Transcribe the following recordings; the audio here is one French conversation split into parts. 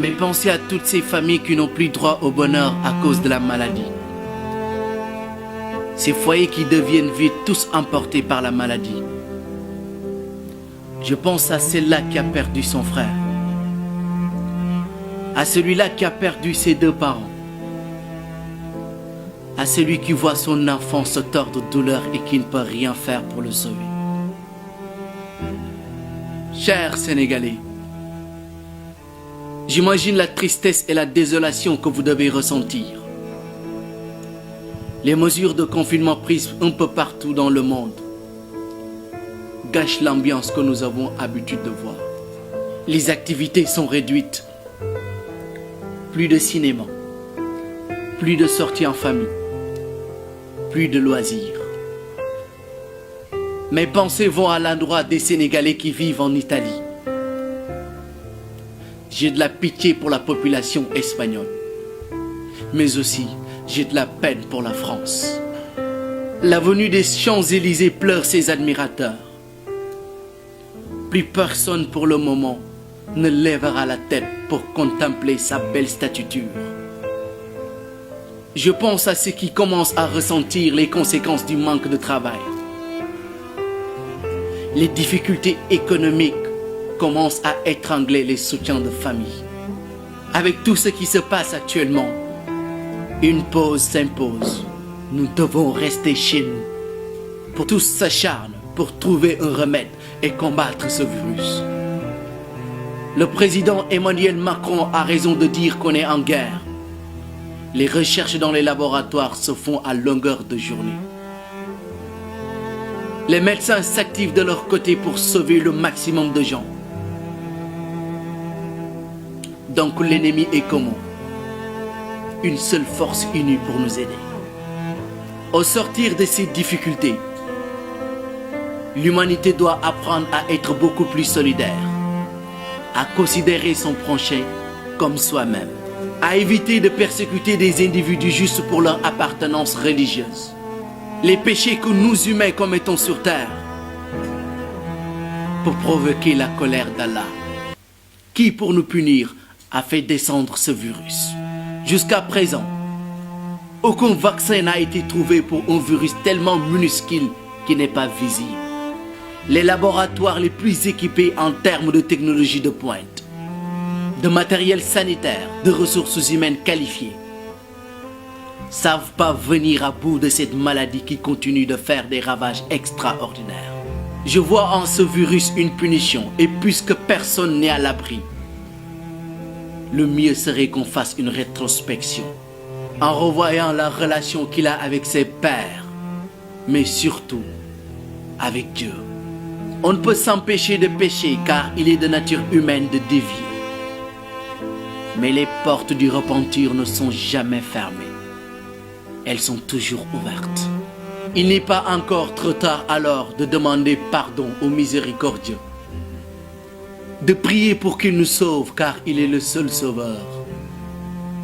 Mais pensez à toutes ces familles qui n'ont plus droit au bonheur à cause de la maladie. Ces foyers qui deviennent vides, tous emportés par la maladie. Je pense à celle-là qui a perdu son frère. À celui-là qui a perdu ses deux parents. À celui qui voit son enfant se tordre de douleur et qui ne peut rien faire pour le sauver. Chers Sénégalais, j'imagine la tristesse et la désolation que vous devez ressentir. Les mesures de confinement prises un peu partout dans le monde gâchent l'ambiance que nous avons l'habitude de voir. Les activités sont réduites. Plus de cinéma, plus de sorties en famille, plus de loisirs. Mes pensées vont à l'endroit des Sénégalais qui vivent en Italie. J'ai de la pitié pour la population espagnole, mais aussi j'ai de la peine pour la France. L'avenue des Champs-Élysées pleure ses admirateurs. Plus personne pour le moment ne lèvera la tête pour contempler sa belle statuture. Je pense à ceux qui commencent à ressentir les conséquences du manque de travail. Les difficultés économiques commencent à étrangler les soutiens de famille. Avec tout ce qui se passe actuellement, une pause s'impose. Nous devons rester chez nous. Pour tous s'acharnent pour trouver un remède et combattre ce virus. Le président Emmanuel Macron a raison de dire qu'on est en guerre. Les recherches dans les laboratoires se font à longueur de journée. Les médecins s'activent de leur côté pour sauver le maximum de gens. Donc l'ennemi est commun. Une seule force unie pour nous aider. Au sortir de ces difficultés, l'humanité doit apprendre à être beaucoup plus solidaire, à considérer son prochain comme soi-même, à éviter de persécuter des individus juste pour leur appartenance religieuse. Les péchés que nous humains commettons sur terre pour provoquer la colère d'Allah, qui pour nous punir a fait descendre ce virus. Jusqu'à présent, aucun vaccin n'a été trouvé pour un virus tellement minuscule qui n'est pas visible. Les laboratoires les plus équipés en termes de technologie de pointe, de matériel sanitaire, de ressources humaines qualifiées, savent pas venir à bout de cette maladie qui continue de faire des ravages extraordinaires. Je vois en ce virus une punition, et puisque personne n'est à l'abri, le mieux serait qu'on fasse une rétrospection, en revoyant la relation qu'il a avec ses pairs, mais surtout avec Dieu. On ne peut s'empêcher de pécher car il est de nature humaine de dévier. Mais les portes du repentir ne sont jamais fermées. Elles sont toujours ouvertes. Il n'est pas encore trop tard alors de demander pardon au miséricordieux, de prier pour qu'il nous sauve car il est le seul sauveur,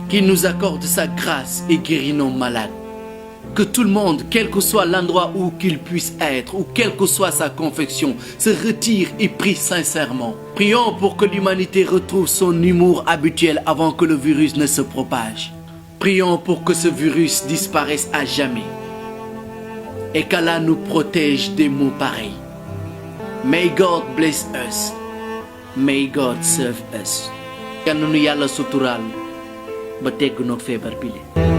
qu'il nous accorde sa grâce et guérit nos malades. Que tout le monde, quel que soit l'endroit où qu'il puisse être, ou quelle que soit sa confession, se retire et prie sincèrement. Prions pour que l'humanité retrouve son humour habituel avant que le virus ne se propage. Prions pour que ce virus disparaisse à jamais. Et qu'Allah nous protège des maux pareils. May God bless us. May God save us. Yal na nu Yàlla suturaal ba tegg noog feebar bile.